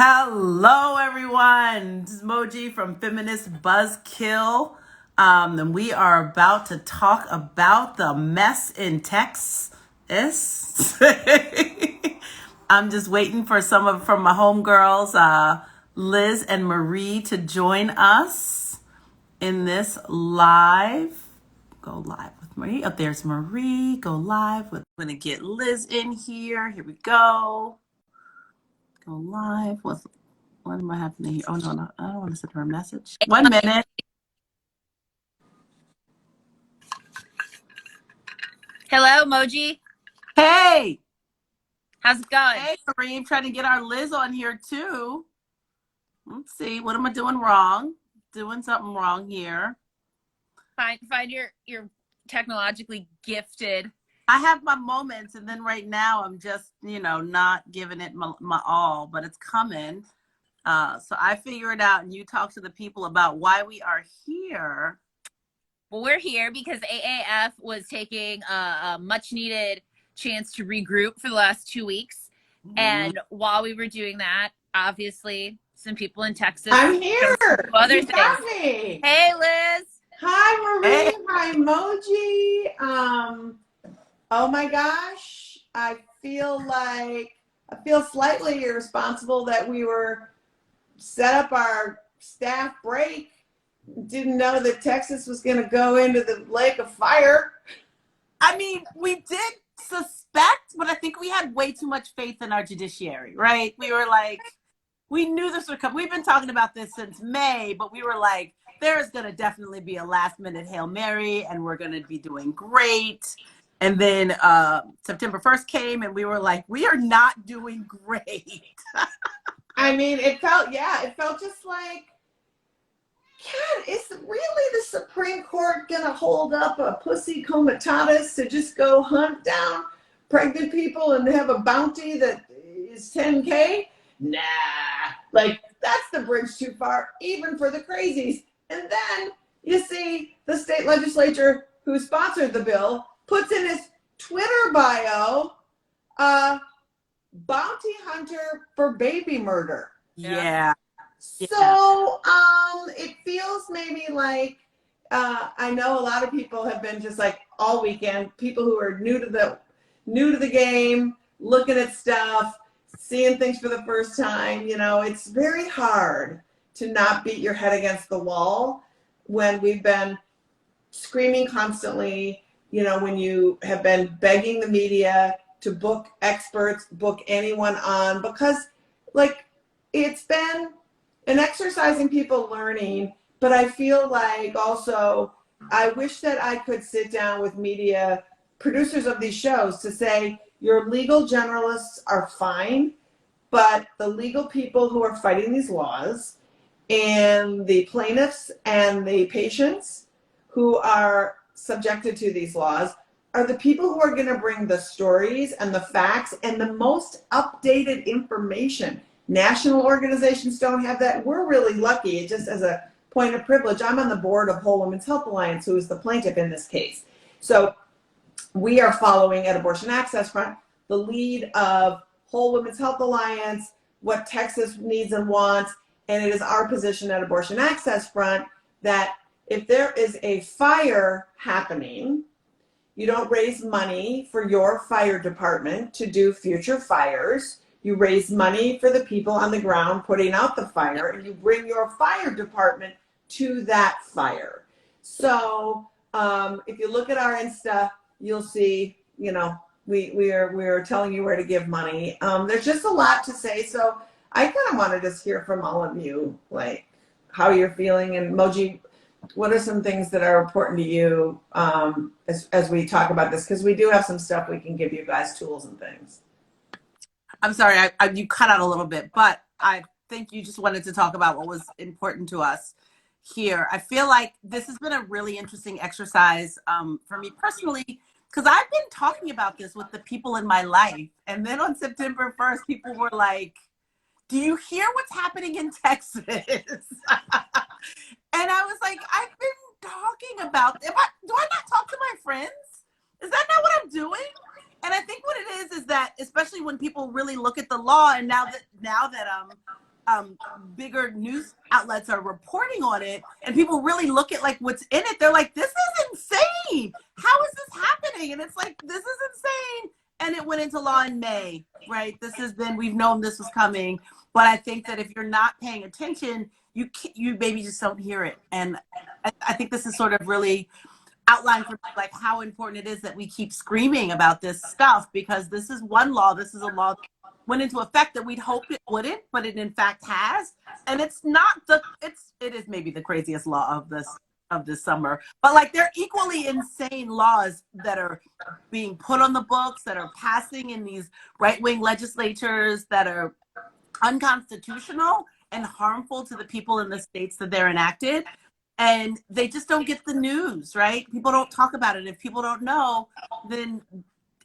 Hello, everyone. This is Moji from Feminist Buzzkill. And we are about to talk about the mess in Texas. I'm just waiting for from my homegirls, Liz and Marie, to join us in this live. Go live with Marie. Oh, there's Marie. Go live with. I'm gonna get Liz in here. Here we go. Go live. What am I happening here? Oh, no, I don't want to send her a message. 1 minute. Hello, Moji. Hey. How's it going? Hey, Marie. I'm trying to get our Liz on here, too. Let's see. What am I doing wrong? Doing something wrong here. Find your technologically gifted. I have my moments, and then right now I'm just, not giving it my all, but it's coming. So I figure it out, and you talk to the people about why we are here. Well, we're here because AAF was taking a much needed chance to regroup for the last 2 weeks. And while we were doing that, obviously, some people in Texas. I'm here. Other things. Got me. Hey, Liz. Hi, Marie. Hey. Hi, Moji. Oh my gosh. I feel slightly irresponsible that we were set up our staff break. Didn't know that Texas was going to go into the lake of fire. I mean, we did suspect, but I think we had way too much faith in our judiciary, right? We were like, we knew this would come. We've been talking about this since May, but we were like, there's going to definitely be a last minute Hail Mary and we're going to be doing great. And then September 1st came and we were like, we are not doing great. I mean, it felt just like, God, is really the Supreme Court going to hold up a pussy comitatus to just go hunt down pregnant people and have a bounty that is $10K? Nah, like that's the bridge too far, even for the crazies. And then you see the state legislature who sponsored the bill puts in his Twitter bio, bounty hunter for baby murder. Yeah. So it feels maybe like I know a lot of people have been just like all weekend, people who are new to the game, looking at stuff, seeing things for the first time. It's very hard to not beat your head against the wall when we've been screaming constantly, when you have been begging the media to book experts, book anyone on, because like it's been an exercise in people learning, but I feel like also I wish that I could sit down with media producers of these shows to say, your legal generalists are fine, but the legal people who are fighting these laws and the plaintiffs and the patients who are subjected to these laws are the people who are going to bring the stories and the facts and the most updated information. National organizations don't have that. We're really lucky. Just as a point of privilege, I'm on the board of Whole Women's Health Alliance, who is the plaintiff in this case. So we are following at Abortion Access Front the lead of Whole Women's Health Alliance, what Texas needs and wants, and it is our position at Abortion Access Front that if there is a fire happening, you don't raise money for your fire department to do future fires. You raise money for the people on the ground putting out the fire, and you bring your fire department to that fire. So if you look at our Insta, you'll see, we are telling you where to give money. There's just a lot to say. So I kind of want to just hear from all of you, like how you're feeling. And Moji, what are some things that are important to you as we talk about this? Because we do have some stuff we can give you guys, tools and things. I'm sorry, you cut out a little bit, but I think you just wanted to talk about what was important to us here. I feel like this has been a really interesting exercise for me personally, because I've been talking about this with the people in my life. And then on September 1st, people were like, do you hear what's happening in Texas? And I was like, I've been talking about, do I not talk to my friends? Is that not what I'm doing? And I think what it is that, especially when people really look at the law, and now that bigger news outlets are reporting on it, and people really look at like what's in it, they're like, this is insane. How is this happening? And it's like, this is insane. And it went into law in May, right? We've known this was coming, but I think that if you're not paying attention, you maybe just don't hear it. And I think this is sort of really outline for like how important it is that we keep screaming about this stuff, because this is a law that went into effect that we'd hoped it wouldn't, but it in fact has. And it is maybe the craziest law of this summer, but like they're equally insane laws that are being put on the books, that are passing in these right-wing legislatures, that are unconstitutional and harmful to the people in the states that they're enacted. And they just don't get the news, right? People don't talk about it. If people don't know, then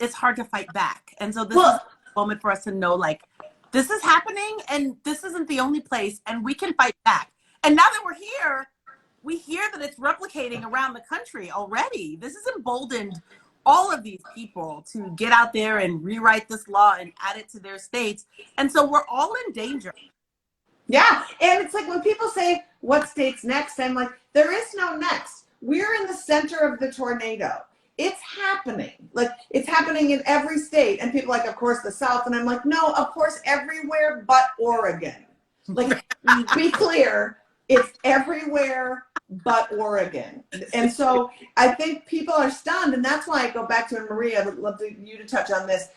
it's hard to fight back. And so this is a moment for us to know, like, this is happening and this isn't the only place, and we can fight back. And now that we're here, we hear that it's replicating around the country already. This has emboldened all of these people to get out there and rewrite this law and add it to their states. And so we're all in danger. Yeah, and it's like when people say, what state's next? I'm like, there is no next. We're in the center of the tornado. It's happening. Like, it's happening in every state. And people are like, of course, the South. And I'm like, no, of course, everywhere but Oregon. Like, be clear, it's everywhere but Oregon. And so I think people are stunned. And that's why I go back to, and Maria, I would love you to touch on this.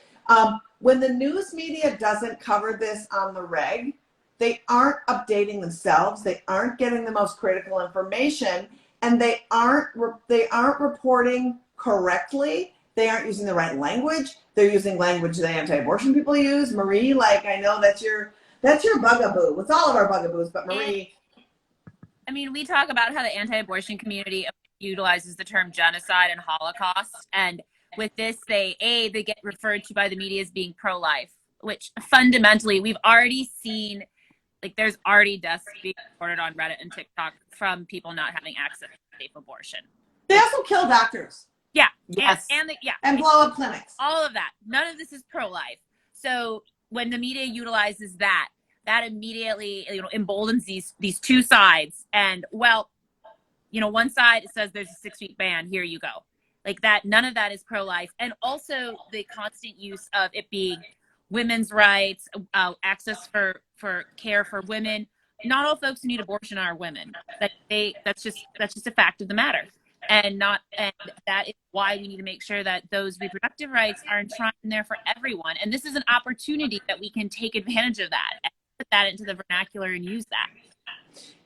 When the news media doesn't cover this on the reg, they aren't updating themselves. They aren't getting the most critical information, and they aren't reporting correctly. They aren't using the right language. They're using language the anti-abortion people use. Marie, like, I know that's your bugaboo. It's all of our bugaboos, but Marie. I mean, we talk about how the anti-abortion community utilizes the term genocide and Holocaust, and with this, they get referred to by the media as being pro-life, which fundamentally we've already seen. Like, there's already deaths being reported on Reddit and TikTok from people not having access to safe abortion. They also kill doctors. Yeah. Yes. And blow up clinics. All of that. None of this is pro-life. So when the media utilizes that immediately, emboldens these two sides. And, well, one side says there's a 6-week ban. Here you go. Like that. None of that is pro-life. And also the constant use of it being women's rights, access for care for women. Not all folks who need abortion are women. That's just a fact of the matter. And that is why we need to make sure that those reproductive rights are enshrined in there for everyone. And this is an opportunity that we can take advantage of that and put that into the vernacular and use that.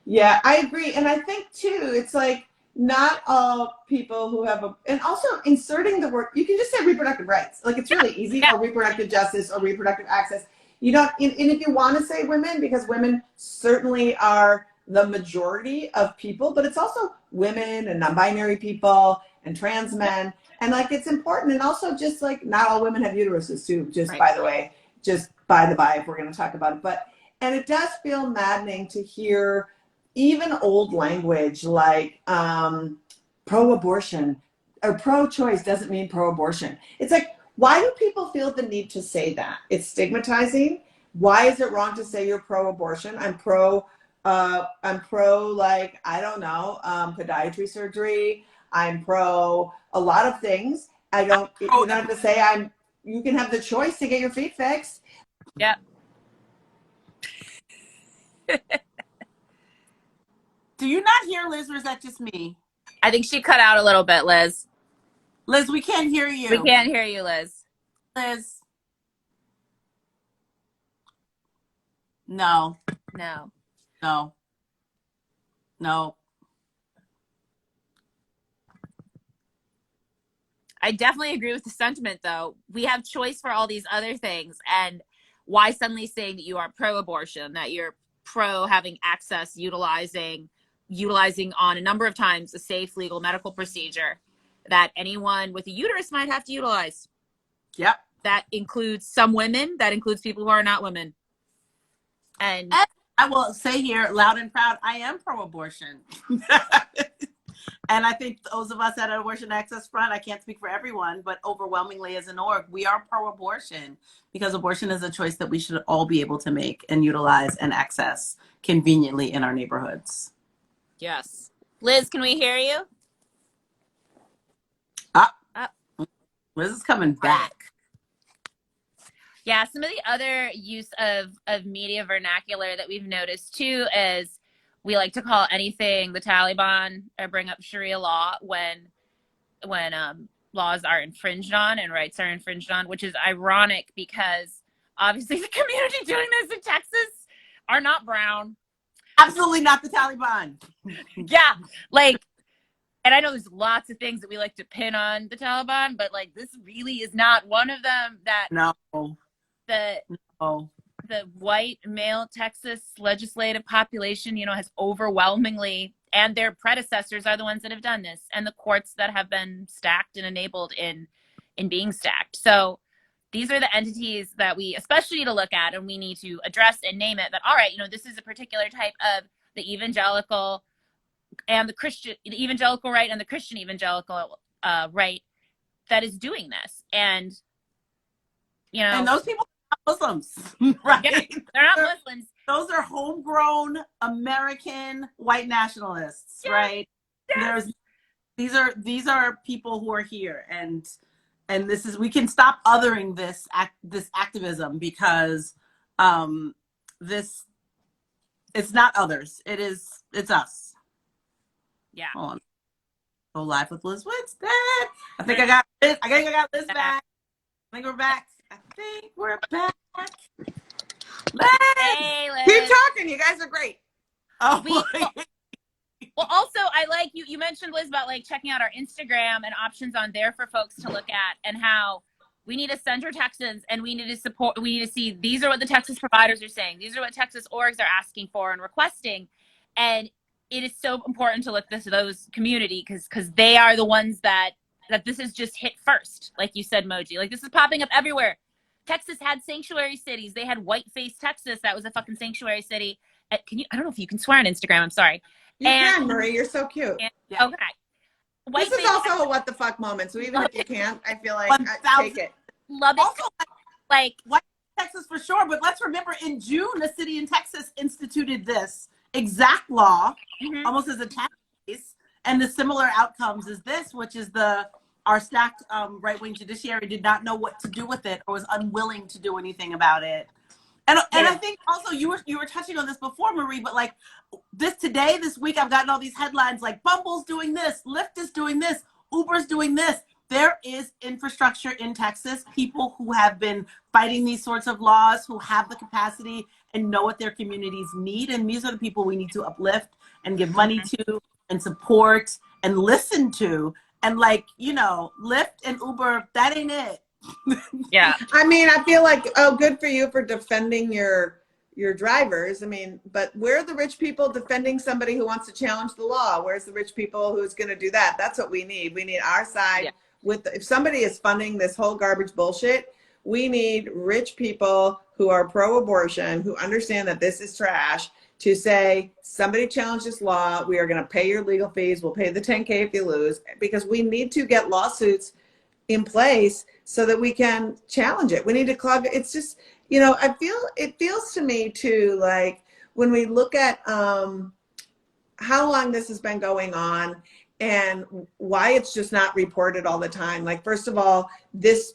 Yeah, I agree. And I think too, it's like not all people who have and also inserting the word, you can just say reproductive rights. Like, it's really easy, or reproductive justice or reproductive access. You don't, and if you want to say women, because women certainly are the majority of people, but it's also women and non-binary people and trans men. And like, it's important. And also just like, not all women have uteruses too, just right. By the way, just by the by, if we're going to talk about it. And it does feel maddening to hear even old language like pro-abortion or pro-choice doesn't mean pro-abortion. It's like, why do people feel the need to say that? It's stigmatizing. Why is it wrong to say you're pro-abortion? I'm pro, like, I don't know, podiatry surgery. I'm pro a lot of things. You don't have to say you can have the choice to get your feet fixed. Yeah. Do you not hear Liz, or is that just me? I think she cut out a little bit, Liz. Liz, we can't hear you. We can't hear you, Liz. Liz. No. No. No. No. I definitely agree with the sentiment, though. We have choice for all these other things. And why suddenly saying that you are pro-abortion, that you're pro having access, utilizing on a number of times a safe, legal medical procedure that anyone with a uterus might have to utilize. Yep. That includes some women. That includes people who are not women. And I will say here, loud and proud, I am pro-abortion. And I think those of us at Abortion Access Front, I can't speak for everyone, but overwhelmingly as an org, we are pro-abortion because abortion is a choice that we should all be able to make and utilize and access conveniently in our neighborhoods. Yes. Liz, can we hear you? Liz is coming back. Yeah, some of the other use of media vernacular that we've noticed too is we like to call anything the Taliban or bring up Sharia law when laws are infringed on and rights are infringed on, which is ironic because obviously the community doing this in Texas are not brown. Absolutely not the Taliban. Yeah, like, and I know there's lots of things that we like to pin on the Taliban, but like this really is not one of them. That no. The white male Texas legislative population, you know, has overwhelmingly, and their predecessors are the ones that have done this, and the courts that have been stacked and enabled in being stacked. So these are the entities that we especially need to look at, and we need to address and name it. That all right, you know, this is a particular type of the evangelical and the Christian, the evangelical right and the Christian evangelical right that is doing this, and you know, and those people are not Muslims, right? Yeah, they're not Muslims. Those are homegrown American white nationalists, yes. Right? Yes. These are people who are here, and this is, we can stop othering this activism because this, it's not others, it's us. Yeah. Hold on. Go live with Liz Winston. I think I got Liz back. I think we're back. Liz! Hey, Liz. Keep talking. You guys are great. Oh, well, also, I like you mentioned, Liz, about like checking out our Instagram and options on there for folks to look at, and how we need to center Texans and we need to support, we need to see these are what the Texas providers are saying. These are what Texas orgs are asking for and requesting. And it is so important to look to those community because they are the ones that this is just hit first. Like you said, Moji, like this is popping up everywhere. Texas had sanctuary cities. They had Whiteface, Texas. That was a fucking sanctuary city. Can you? I don't know if you can swear on Instagram. I'm sorry. You can, Marie. You're so cute. Yeah. Okay. This is also a what the fuck moment. So even if you can't, I feel like I take it. Love it. Also, like White Texas for sure. But let's remember, in June, a city in Texas instituted this exact law, almost as a tax case, and the similar outcomes is this, which is our stacked right-wing judiciary did not know what to do with it or was unwilling to do anything about it. And I think also you were touching on this before, Marie, but like this week, I've gotten all these headlines like Bumble's doing this, Lyft is doing this, Uber's doing this. There is infrastructure in Texas, people who have been fighting these sorts of laws, who have the capacity and know what their communities need. And these are the people we need to uplift and give money to and support and listen to. And like, you know, Lyft and Uber, that ain't it. Yeah. I mean, I feel like, oh, good for you for defending your drivers. I mean, but where are the rich people defending somebody who wants to challenge the law? Where's the rich people who's going to do that? That's what we need. We need our side if somebody is funding this whole garbage bullshit, we need rich people who are pro-abortion, who understand that this is trash, to say, somebody challenged this law, we are going to pay your legal fees, we'll pay the $10K if you lose, because we need to get lawsuits in place so that we can challenge it. We need to club it. It's just, you know, it feels to me too, like when we look at how long this has been going on and why it's just not reported all the time. Like, first of all, this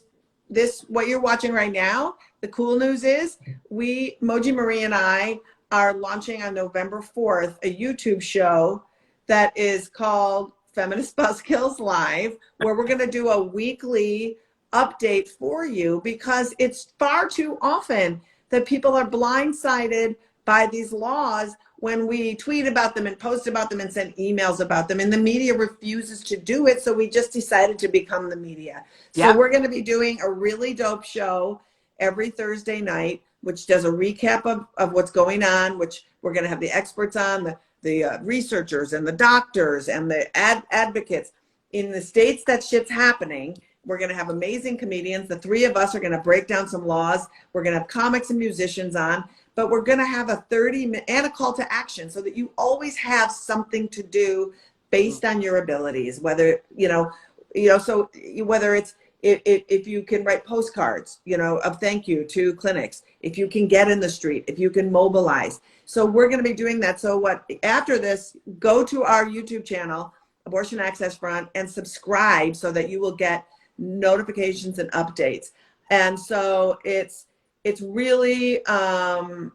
what you're watching right now, the cool news is Moji Marie and I are launching on November 4th a YouTube show that is called Feminist Buzzkills Live, where we're going to do a weekly update for you, because it's far too often that people are blindsided by these laws when we tweet about them and post about them and send emails about them, and the media refuses to do it. So we just decided to become the media. So we're going to be doing a really dope show every Thursday night, which does a recap of what's going on, which we're going to have the experts on, the researchers and the doctors and the advocates in the states that shit's happening. We're going to have amazing comedians. The three of us are going to break down some laws. We're going to have comics and musicians on, but we're going to have a 30-minute and a call to action so that you always have something to do based on your abilities, whether, so whether it's, if you can write postcards, of thank you to clinics, if you can get in the street, if you can mobilize. So we're going to be doing that. So after this, go to our YouTube channel, Abortion Access Front, and subscribe so that you will get notifications and updates. And so it's really going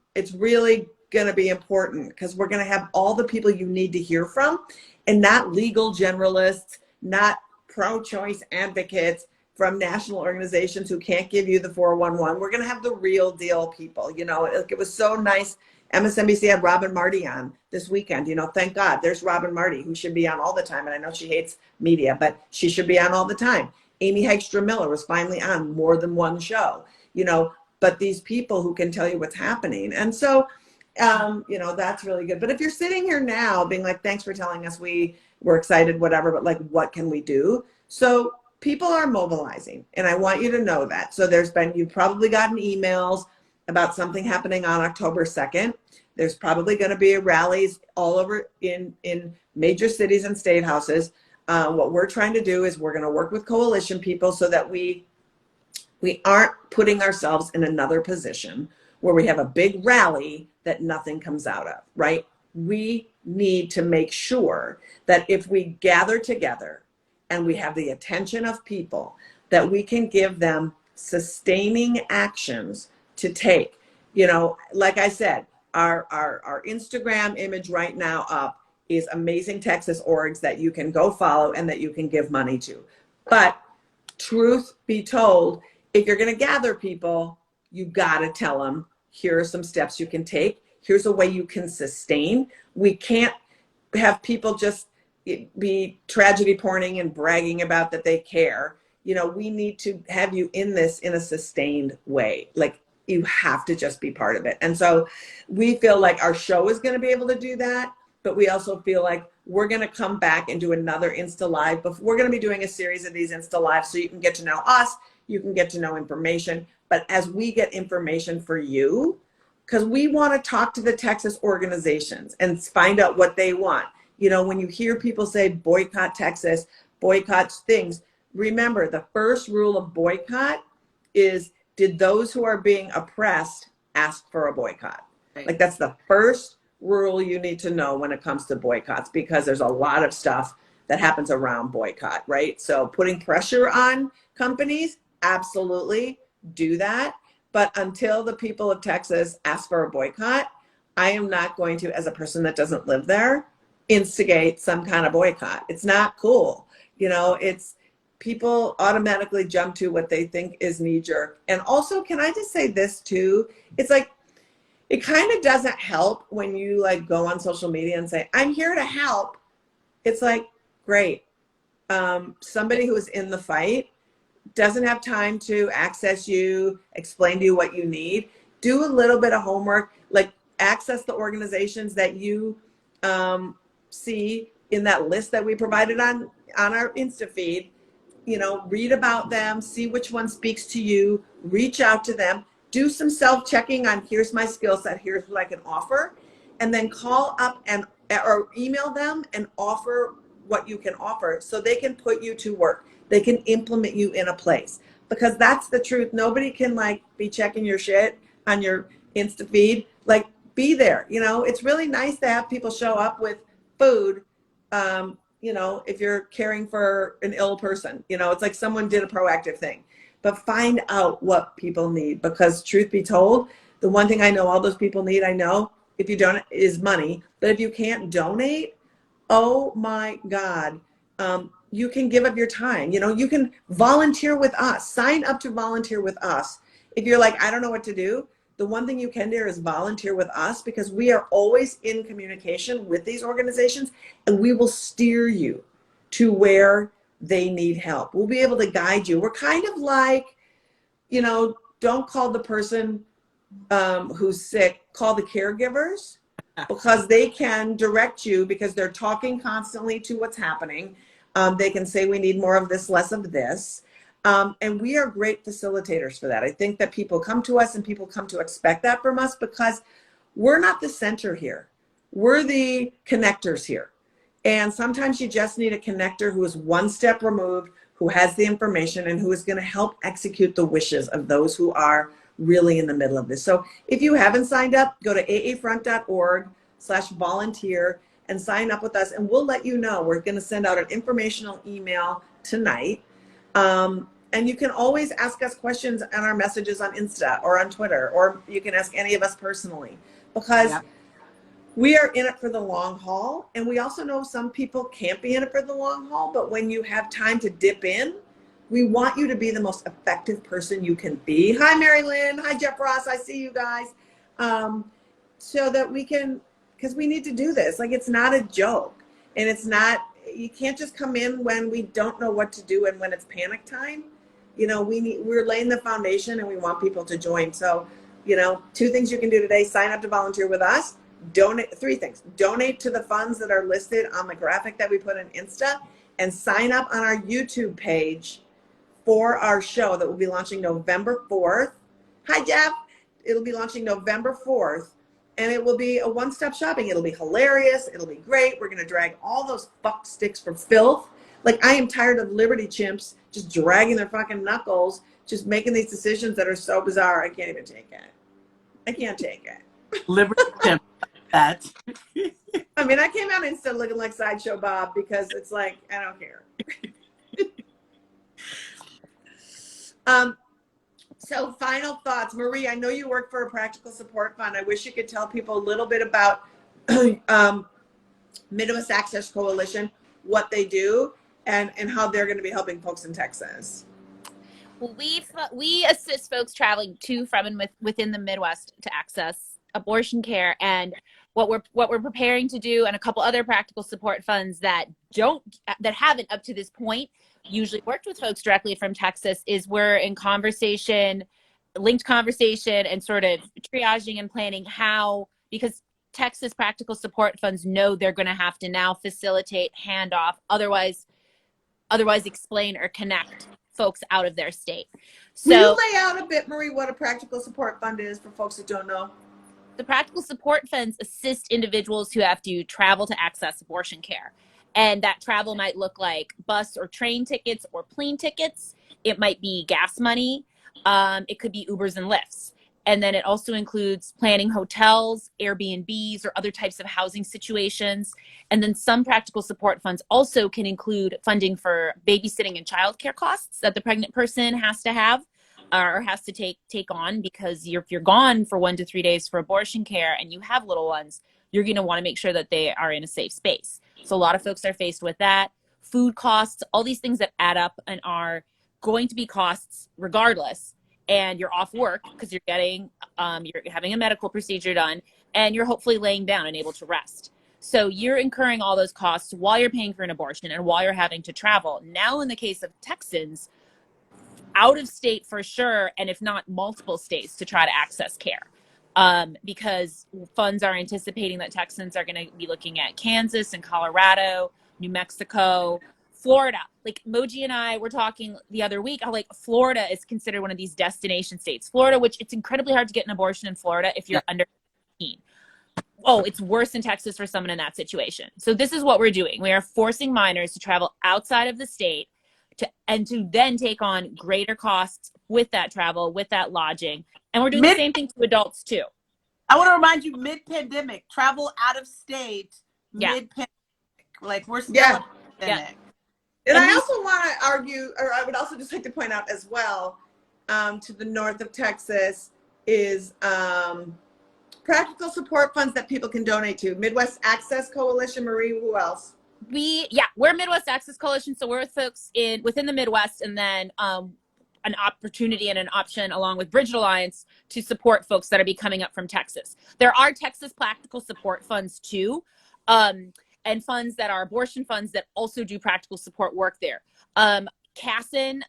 to be important, because we're going to have all the people you need to hear from, and not legal generalists, not pro-choice advocates from national organizations who can't give you the 411. We're going to have the real deal people. It was so nice. MSNBC had Robin Marty on this weekend. Thank God there's Robin Marty, who should be on all the time. And I know she hates media, but she should be on all the time. Amy Hegstrom Miller was finally on more than one show, but these people who can tell you what's happening. And so, that's really good. But if you're sitting here now being like, thanks for telling us, we're excited, whatever, but like, what can we do? So people are mobilizing, and I want you to know that. So you've probably gotten emails about something happening on October 2nd. There's probably going to be rallies all over in major cities and state houses. What we're trying to do is we're going to work with coalition people so that we aren't putting ourselves in another position where we have a big rally that nothing comes out of, right? We need to make sure that if we gather together and we have the attention of people, that we can give them sustaining actions to take. Like I said, our Instagram image right now up is amazing Texas orgs that you can go follow and that you can give money to. But truth be told, if you're going to gather people, you got to tell them, here are some steps you can take. Here's a way you can sustain. We can't have people just be tragedy porning and bragging about that they care. We need to have you in this in a sustained way. Like, you have to just be part of it. And so we feel like our show is going to be able to do that, but we also feel like we're going to come back and do another Insta Live. But we're going to be doing a series of these Insta Lives so you can get to know us, you can get to know information. But as we get information for you, because we want to talk to the Texas organizations and find out what they want. When you hear people say boycott Texas, boycott things, remember the first rule of boycott is, did those who are being oppressed ask for a boycott? Right. Like, that's the first rule you need to know when it comes to boycotts, because there's a lot of stuff that happens around boycott, right? So putting pressure on companies, absolutely do that. But until the people of Texas ask for a boycott, I am not going to, as a person that doesn't live there, instigate some kind of boycott. It's not cool. It's people automatically jump to what they think is knee-jerk. And also, can I just say this too? It's like, it kind of doesn't help when you like go on social media and say, I'm here to help. It's like, great. Somebody who is in the fight doesn't have time to access you, explain to you what you need. Do a little bit of homework, like access the organizations that you see in that list that we provided on our Insta feed. Read about them, see which one speaks to you, reach out to them, do some self-checking on, here's my skill set, here's what I can offer, and then call up or email them and offer what you can offer so they can put you to work. They can implement you in a place, because that's the truth. Nobody can be checking your shit on your Insta feed. Be there. It's really nice to have people show up with food. If you're caring for an ill person, it's like someone did a proactive thing. But find out what people need, because truth be told, the one thing I know all those people need, if you don't, is money. But if you can't donate, oh my God, you can give up your time. You can volunteer with us, sign up to volunteer with us. If you're like, I don't know what to do, the one thing you can do is volunteer with us, because we are always in communication with these organizations, and we will steer you to where they need help. We'll be able to guide you. We're kind of like, don't call the person who's sick, call the caregivers, because they can direct you, because they're talking constantly to what's happening. They can say, we need more of this, less of this. And we are great facilitators for that. I think that people come to us and people come to expect that from us, because we're not the center here. We're the connectors here. And sometimes you just need a connector who is one step removed, who has the information, and who is going to help execute the wishes of those who are really in the middle of this. So if you haven't signed up, go to aafront.org/volunteer and sign up with us, and we'll let you know. We're going to send out an informational email tonight. And you can always ask us questions on our messages on Insta or on Twitter, or you can ask any of us personally, because we are in it for the long haul. And we also know some people can't be in it for the long haul, but when you have time to dip in, we want you to be the most effective person you can be. Hi, Mary Lynn. Hi, Jeff Ross. I see you guys. So that we can, because we need to do this. Like, it's not a joke. And it's not, you can't just come in when we don't know what to do and when it's panic time. You know, we're laying the foundation and we want people to join. So, you know, 2 things you can do today: sign up to volunteer with us, donate, 3 things: donate to the funds that are listed on the graphic that we put in Insta, and sign up on our YouTube page for our show that will be launching November 4th. Hi, Jeff. It'll be launching November 4th, and it will be a one-stop shopping. It'll be hilarious. It'll be great. We're going to drag all those fuck sticks for filth. Like, I am tired of liberty chimps just dragging their fucking knuckles, just making these decisions that are so bizarre. I can't even take it. I can't take it. Liberty chimp. That. I mean, I came out Insta looking like Sideshow Bob because it's like, I don't care. So final thoughts. Marie, I know you work for a practical support fund. I wish you could tell people a little bit about Midwest Access Coalition, what they do, and how they're going to be helping folks in Texas. Well, we assist folks traveling to, from, and within the Midwest to access abortion care. And what we're preparing to do, and a couple other practical support funds that haven't up to this point usually worked with folks directly from Texas, is we're in linked conversation and sort of triaging and planning how, because Texas practical support funds know they're going to have to now facilitate handoff, otherwise explain or connect folks out of their state. So will you lay out a bit, Marie, what a practical support fund is for folks that don't know? The practical support funds assist individuals who have to travel to access abortion care. And that travel might look like bus or train tickets or plane tickets. It might be gas money. It could be Ubers and Lyfts. And then it also includes planning hotels, Airbnbs, or other types of housing situations. And then some practical support funds also can include funding for babysitting and childcare costs that the pregnant person has to have or has to take on, because if you're gone for 1 to 3 days for abortion care and you have little ones, you're going to want to make sure that they are in a safe space. So a lot of folks are faced with that. Food costs, all these things that add up and are going to be costs regardless. And you're off work because you're having a medical procedure done, and you're hopefully laying down and able to rest. So you're incurring all those costs while you're paying for an abortion and while you're having to travel. Now, in the case of Texans, out of state for sure, and if not multiple states, to try to access care. Because funds are anticipating that Texans are going to be looking at Kansas and Colorado, New Mexico, Florida. Like Moji and I were talking the other week, how like Florida is considered one of these destination states. Florida, which it's incredibly hard to get an abortion in Florida if you're under 18. Oh, it's worse in Texas for someone in that situation. So this is what we're doing. We are forcing minors to travel outside of the state to then take on greater costs with that travel, with that lodging. And we're doing the same thing to adults too. I want to remind you, mid-pandemic, travel out of state, mid-pandemic. Like, we're still in a pandemic. And I also want to argue, or I would also just like to point out as well, to the north of Texas is practical support funds that people can donate to. Midwest Access Coalition. Marie, who else? We're Midwest Access Coalition, so we're with folks within the Midwest, and then an opportunity and an option along with Bridget Alliance to support folks that are coming up from Texas. There are Texas practical support funds too, and funds that are abortion funds that also do practical support work there. CASN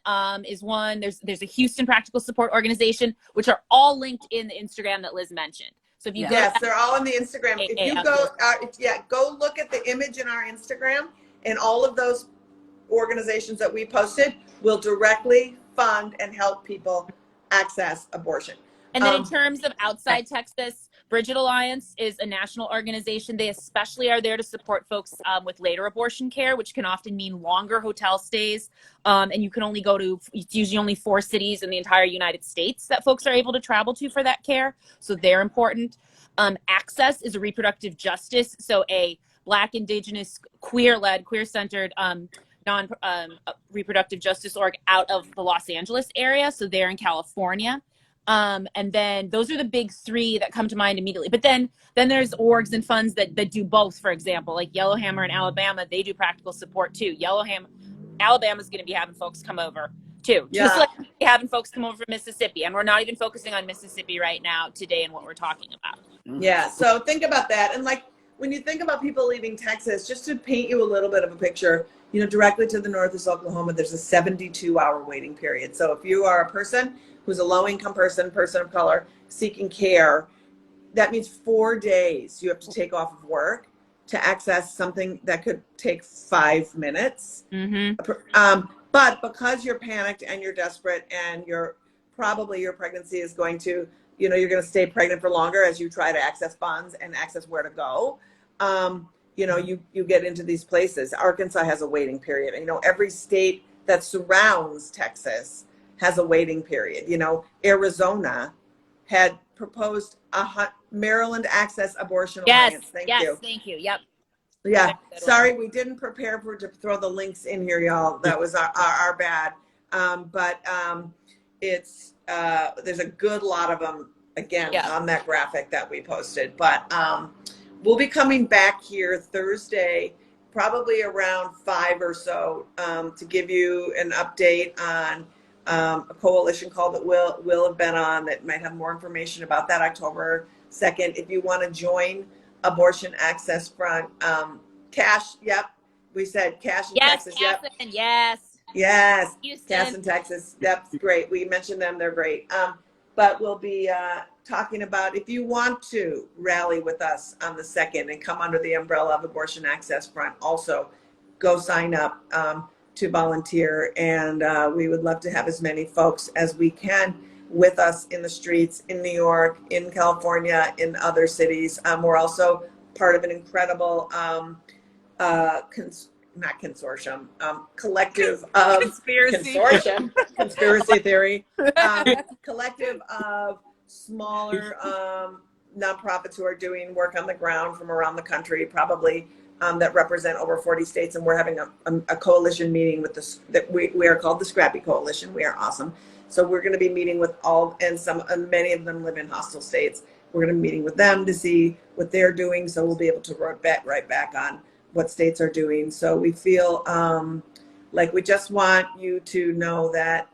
is one. There's a Houston practical support organization, which are all linked in the Instagram that Liz mentioned. So if you they're all in the Instagram. If you go look at the image in our Instagram, and all of those organizations that we posted will directly fund and help people access abortion. And then in terms of outside Texas, Bridget Alliance is a national organization. They especially are there to support folks with later abortion care, which can often mean longer hotel stays. And you can only go to, it's usually only 4 cities in the entire United States that folks are able to travel to for that care. So they're important. Access is a reproductive justice. So a Black, Indigenous, queer-led, queer-centered reproductive justice org out of the Los Angeles area. So they're in California. And then those are the big 3 that come to mind immediately. But then there's orgs and funds that do both, for example, like Yellowhammer in Alabama, they do practical support too. Alabama's going to be having folks come over too. Yeah. Just like having folks come over from Mississippi. And we're not even focusing on Mississippi right now today and what we're talking about. Yeah. So think about that. And like, when you think about people leaving Texas, just to paint you a little bit of a picture, you know, directly to the north is Oklahoma, there's a 72-hour waiting period. So if you are a person who's a low-income person of color, seeking care, that means 4 days you have to take off of work to access something that could take 5 minutes. But because you're panicked and you're desperate and your pregnancy is going to, you know, you're going to stay pregnant for longer as you try to access funds and access where to go. You know, you get into these places. Arkansas has a waiting period. You know, every state that surrounds Texas has a waiting period. You know, Arizona had proposed a Maryland Access Abortion Alliance. Thank you. Yep. Yeah. Sorry, we didn't prepare to throw the links in here, y'all. That was our bad. It's there's a good lot of them again on that graphic that we posted. But we'll be coming back here Thursday, probably around 5 or so, to give you an update on a coalition call that will have been on that might have more information about that October 2nd. If you want to join Abortion Access Front, Cash, yep, we said Cash in Texas, yep. Yes, Houston. Cass in Texas, that's great. We mentioned them, they're great. But we'll be talking about if you want to rally with us on the 2nd and come under the umbrella of Abortion Access Front, also go sign up to volunteer. And we would love to have as many folks as we can with us in the streets in New York, in California, in other cities. We're also part of an incredible collective of conspiracy theory, collective of smaller nonprofits who are doing work on the ground from around the country, probably that represent over 40 states. And we're having a coalition meeting with this, that we are called the Scrappy Coalition. We are awesome. So we're going to be meeting with many of them live in hostile states. We're going to be meeting with them to see what they're doing. So we'll be able to write back on what states are doing. So we feel like we just want you to know that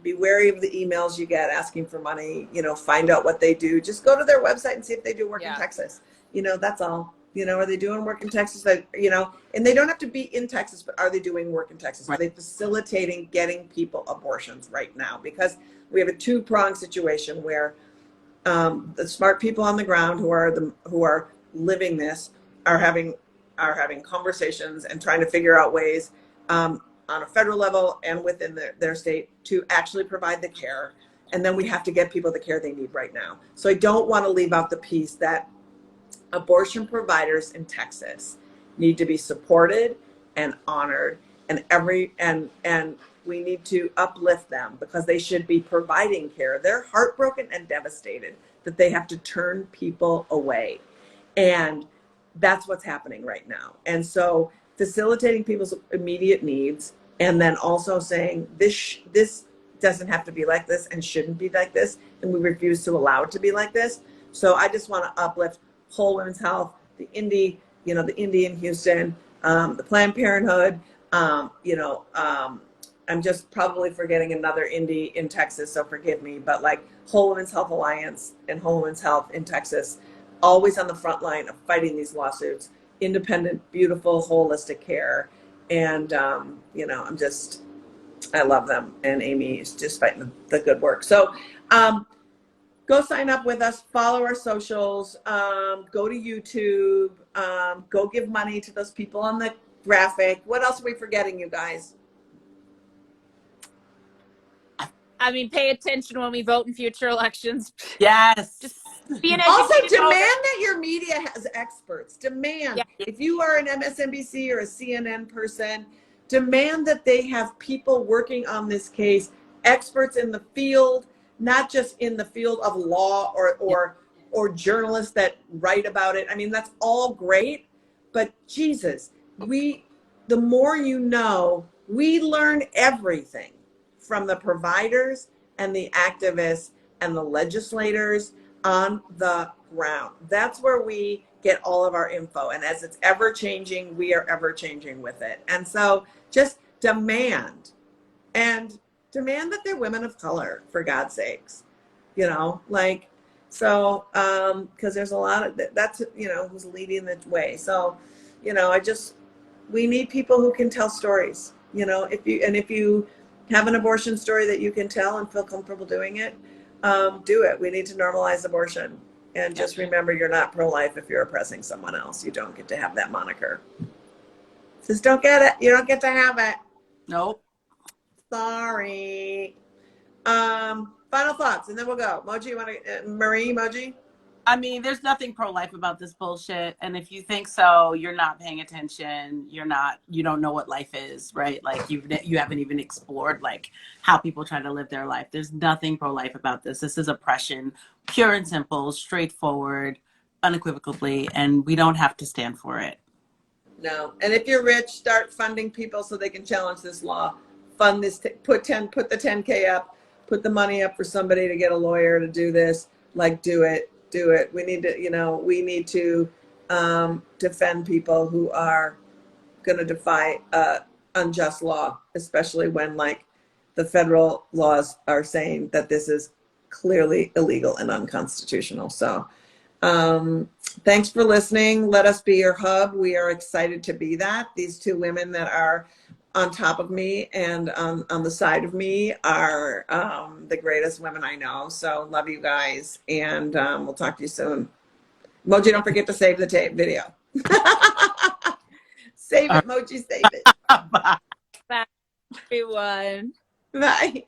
be wary of the emails you get asking for money, you know, find out what they do. Just go to their website and see if they do work in Texas. You know, that's all. You know, are they doing work in Texas? You know, and they don't have to be in Texas, but are they doing work in Texas? Are they facilitating getting people abortions right now? Because we have a 2-pronged situation where the smart people on the ground who are living this are having conversations and trying to figure out ways on a federal level and within their state to actually provide the care. And then we have to get people the care they need right now. So I don't want to leave out the piece that abortion providers in Texas need to be supported and honored, and we need to uplift them because they should be providing care. They're heartbroken and devastated that they have to turn people away. And that's what's happening right now. And so facilitating people's immediate needs, and then also saying this doesn't have to be like this and shouldn't be like this, and we refuse to allow it to be like this. So I just want to uplift Whole Women's Health, the Indy in Houston, the Planned Parenthood. I'm just probably forgetting another Indy in Texas, so forgive me. But like Whole Women's Health Alliance and Whole Women's Health in Texas, always on the front line of fighting these lawsuits, independent, beautiful, holistic care. And, I love them. And Amy is just fighting the good work. So go sign up with us, follow our socials, go to YouTube, go give money to those people on the graphic. What else are we forgetting, you guys? I mean, pay attention when we vote in future elections. Yes. Just Be an Also, educated demand voter. that your media has experts. Demand, Yeah. if you are an MSNBC or a CNN person, demand that they have people working on this case, experts in the field, not just in the field of law or journalists that write about it. I mean, that's all great, but Jesus, the more you know, we learn everything from the providers and the activists and the legislators on the ground. That's where we get all of our info. And as it's ever changing, we are ever changing with it. And so just demand that they're women of color, for God's sakes, so, because there's a lot of that's, who's leading the way. So, we need people who can tell stories, if you have an abortion story that you can tell and feel comfortable doing it, do it. We need to normalize abortion. And just remember, you're not pro-life if you're oppressing someone else. You don't get to have that moniker. Just don't get it. You don't get to have it. Nope. Sorry. Final thoughts, and then we'll go. Moji, you want to, Marie, Moji? I mean, there's nothing pro-life about this bullshit. And if you think so, you're not paying attention. You don't know what life is, right? Like you haven't even explored like how people try to live their life. There's nothing pro-life about this. This is oppression, pure and simple, straightforward, unequivocally, and we don't have to stand for it. No. And if you're rich, start funding people so they can challenge this law. Fund this, put the 10K up, put the money up for somebody to get a lawyer to do this. Like, do it. We need to, defend people who are going to defy unjust law, especially when like the federal laws are saying that this is clearly illegal and unconstitutional. So, thanks for listening. Let us be your hub. We are excited to be that. These two women that are on top of me and on the side of me are the greatest women I know. So love you guys, and we'll talk to you soon. Moji, don't forget to save the video. Save it, Moji, save it. Bye. Bye, everyone. Bye.